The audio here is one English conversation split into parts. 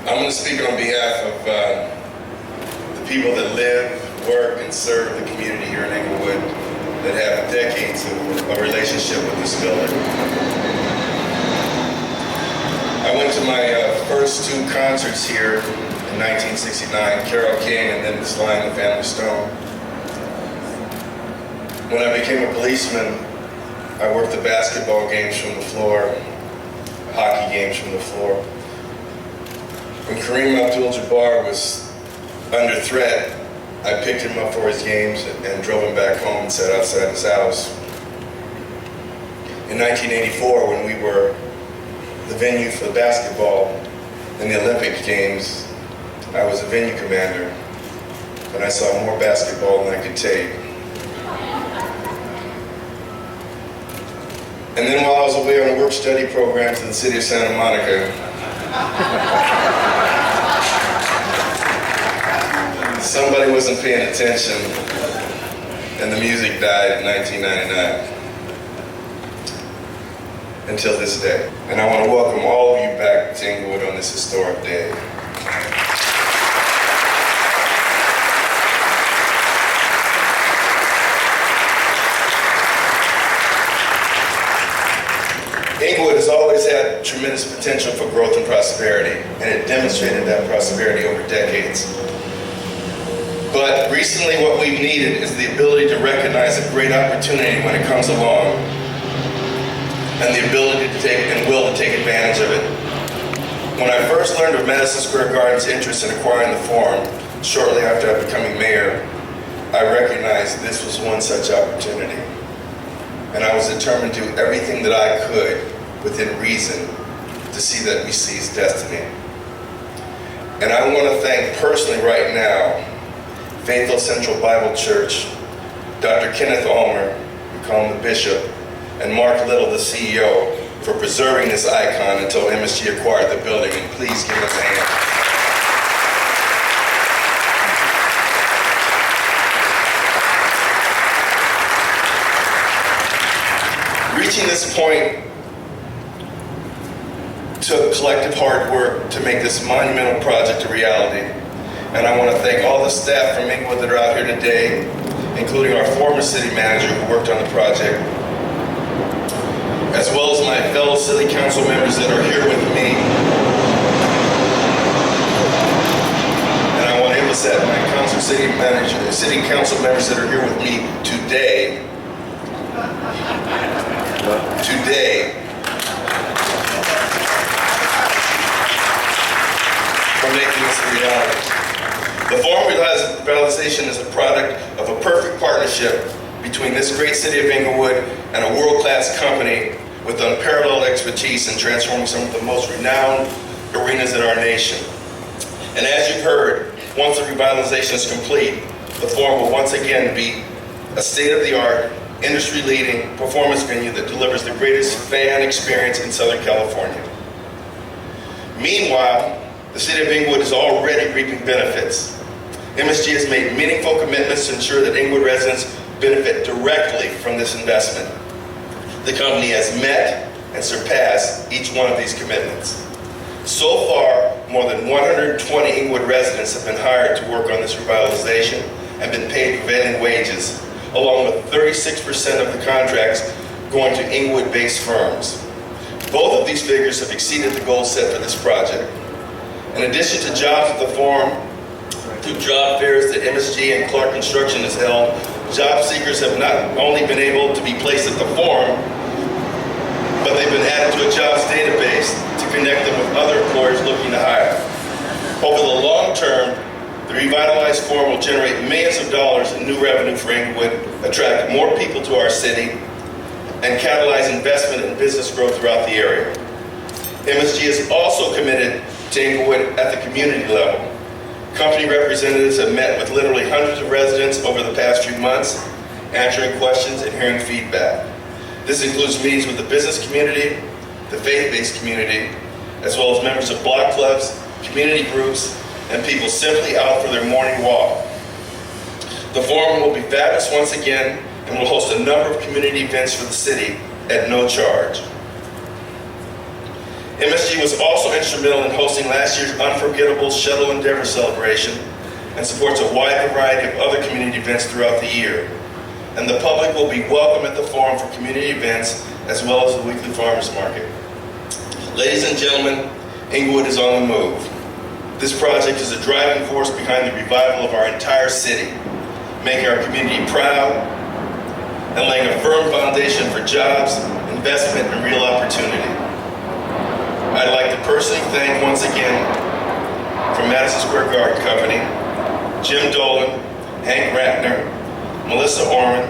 I'm going to speak on behalf of the people that live, work, and serve the community here in Inglewood that have decades of a relationship with this building. I went to my first two concerts here in 1969, Carole King and then Sly and the Family Stone. When I became a policeman, I worked the basketball games from the floor, hockey games from the floor. When Kareem Abdul-Jabbar was under threat, I picked him up for his games and drove him back home and sat outside his house. In 1984, when we were the venue for the basketball in the Olympic Games, I was a venue commander, and I saw more basketball than I could take. And then while I was away on a work-study program to the city of Santa Monica, somebody wasn't paying attention, and the music died in 1999. Until this day. And I want to welcome all of you back to Inglewood on this historic day. Inglewood has always had tremendous potential for growth and prosperity, and it demonstrated that prosperity over decades. But recently what we've needed is the ability to recognize a great opportunity when it comes along, and the ability to take and will to take advantage of it. When I first learned of Madison Square Garden's interest in acquiring the Forum, shortly after becoming mayor, I recognized this was one such opportunity. And I was determined to do everything that I could within reason to see that we seize destiny. And I want to thank personally right now Faithful Central Bible Church, Dr. Kenneth Ulmer, we call him the bishop, and Mark Little, the CEO, for preserving this icon until MSG acquired the building, and please give us a hand. Reaching this point took collective hard work to make this monumental project a reality. And I want to thank all the staff from Inglewood that are out here today, including our former city manager who worked on the project, as well as my fellow city council members that are here with me. And I want to emphasize my city council members that are here with me today. For making this a reality. The Forum Revitalization is a product of a perfect partnership between this great city of Inglewood and a world-class company with unparalleled expertise in transforming some of the most renowned arenas in our nation. And as you've heard, once the revitalization is complete, the Forum will once again be a state-of-the-art, industry-leading performance venue that delivers the greatest fan experience in Southern California. Meanwhile, the city of Inglewood is already reaping benefits. MSG has made meaningful commitments to ensure that Inglewood residents benefit directly from this investment. The company has met and surpassed each one of these commitments. So far, more than 120 Inglewood residents have been hired to work on this revitalization and been paid prevailing wages, along with 36% of the contracts going to Inglewood-based firms. Both of these figures have exceeded the goals set for this project. In addition to jobs at the Forum, through job fairs that MSG and Clark Construction has held, job seekers have not only been able to be placed at the Forum, but they've been added to a jobs database to connect them with other employers looking to hire. Over the long term, the revitalized Forum will generate millions of dollars in new revenue for Inglewood, attract more people to our city, and catalyze investment and business growth throughout the area. MSG is also committed to Inglewood at the community level. Company representatives have met with literally hundreds of residents over the past few months, answering questions and hearing feedback. This includes meetings with the business community, the faith-based community, as well as members of block clubs, community groups, and people simply out for their morning walk. The Forum will be fabulous once again and will host a number of community events for the city at no charge. MSG was also instrumental in hosting last year's unforgettable Shuttle Endeavor celebration and supports a wide variety of other community events throughout the year. And the public will be welcome at the forum for community events as well as the weekly farmers market. Ladies and gentlemen, Inglewood is on the move. This project is a driving force behind the revival of our entire city, making our community proud and laying a firm foundation for jobs, investment, and real opportunity. I'd like to personally thank once again from Madison Square Garden Company, Jim Dolan, Hank Ratner, Melissa Orman,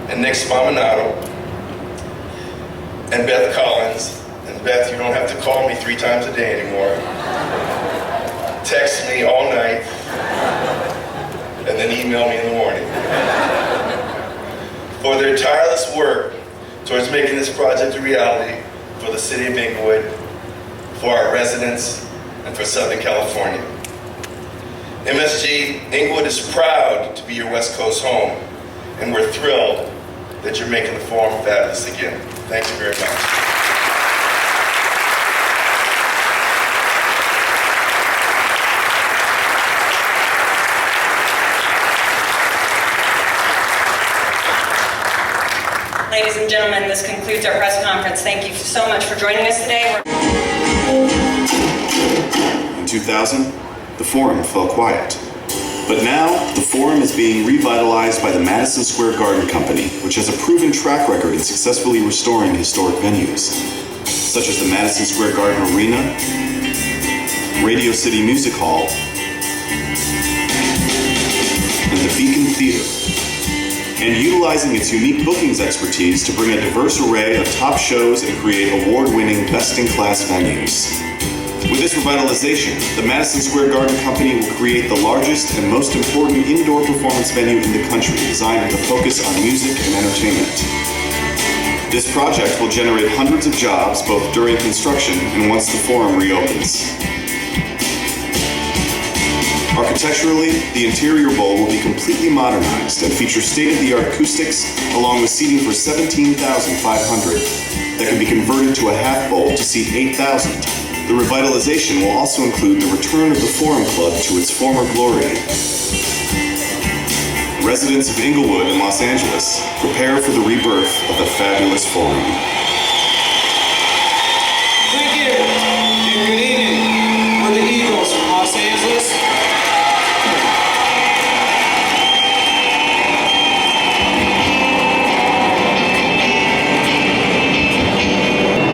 and Nick Spaminato, and Beth Collins. And Beth, you don't have to call me 3 times a day anymore. Text me all night, and then email me in the morning. For their tireless work towards making this project a reality for the city of Inglewood, for our residents, and for Southern California. MSG, Inglewood is proud to be your West Coast home, and we're thrilled that you're making the forum fabulous again. Thank you very much. Ladies and gentlemen, this concludes our press conference. Thank you so much for joining us today. In 2000, the Forum fell quiet. But now, the Forum is being revitalized by the Madison Square Garden Company, which has a proven track record in successfully restoring historic venues, such as the Madison Square Garden Arena, Radio City Music Hall, and the Beacon Theater, and utilizing its unique bookings expertise to bring a diverse array of top shows and create award-winning, best-in-class venues. With this revitalization, the Madison Square Garden Company will create the largest and most important indoor performance venue in the country, designed with a focus on music and entertainment. This project will generate hundreds of jobs both during construction and once the Forum reopens. Architecturally, the interior bowl will be completely modernized and feature state-of-the-art acoustics along with seating for 17,500 that can be converted to a half bowl to seat 8,000. The revitalization will also include the return of the Forum Club to its former glory. Residents of Inglewood and Los Angeles, prepare for the rebirth of the fabulous Forum.